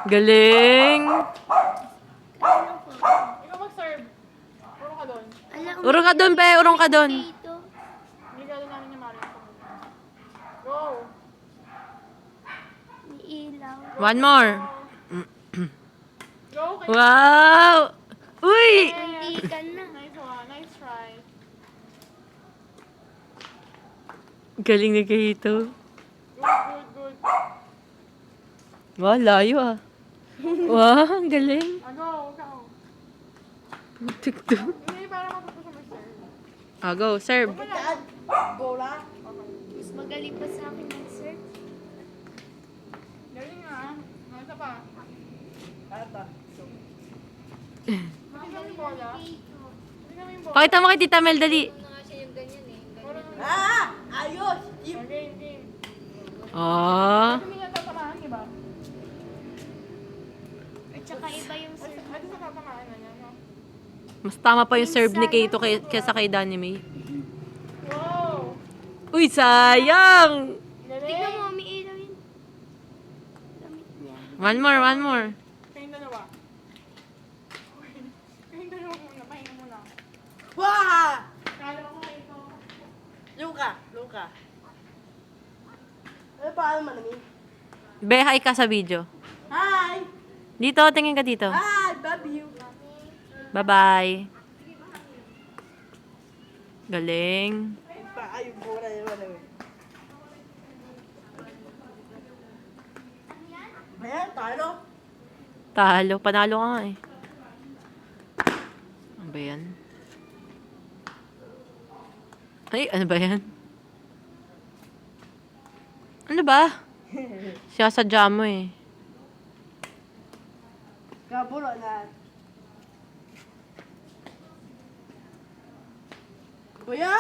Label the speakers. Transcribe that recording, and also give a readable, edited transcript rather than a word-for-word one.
Speaker 1: Galing.
Speaker 2: Ikaw mag-serve. Puro ka doon.
Speaker 1: Urong ka doon, be. Urong ka doon.
Speaker 2: Regalo namin ni Mario. Go!
Speaker 3: Ilaw.
Speaker 1: One more.
Speaker 2: Go! Kayo.
Speaker 1: Wow! Uy!
Speaker 3: Hindi ka na.
Speaker 2: Nice one. Nice try.
Speaker 1: Galing ni Kahito.
Speaker 2: Good.
Speaker 1: Wow, layo ah. Wow, ang galing.
Speaker 2: Go.
Speaker 1: Tuk-tuk.
Speaker 2: Hindi, para matuto siya mag-serve.
Speaker 1: Go, serve.
Speaker 2: Go lang. Okay.
Speaker 3: Mas magaling pa sa akin mag-serve.
Speaker 2: Galing nga. Nasa pa. Hindi kami bola. Hindi kami bola.
Speaker 1: Pakita mo kay Tita Mel, dali.
Speaker 2: Ayos! Game.
Speaker 1: Oh.
Speaker 2: Hindi niya tatamaan, di ba?
Speaker 3: At saka iba yung serve.
Speaker 2: At sa tatamaan na niya, no?
Speaker 1: Mas tama pa yung serve ni Kahito kaysa kay Danny May.
Speaker 2: Wow!
Speaker 1: Uy, sayang!
Speaker 3: Tingnan
Speaker 2: Galing!
Speaker 3: mo, may ilaw yun. Gamit niya.
Speaker 1: One more.
Speaker 2: Kayong dalawa. Kayong dalawa muna. Pahinga muna.
Speaker 4: Wah!
Speaker 2: Kala ko ito.
Speaker 4: Luka. Ano paano manangin?
Speaker 1: Be, hi ka sa video.
Speaker 4: Hi!
Speaker 1: Dito, tingin ka dito.
Speaker 4: Hi! Love you!
Speaker 1: Bye-bye. Galing.
Speaker 4: Ayun po na yun. Ayan, talo.
Speaker 1: Talo. Panalo ka nga eh. Ano ba yan? Ay, ano ba yan? Ano ba? Sinasadya mo eh.
Speaker 4: Kabulo na. Kuya!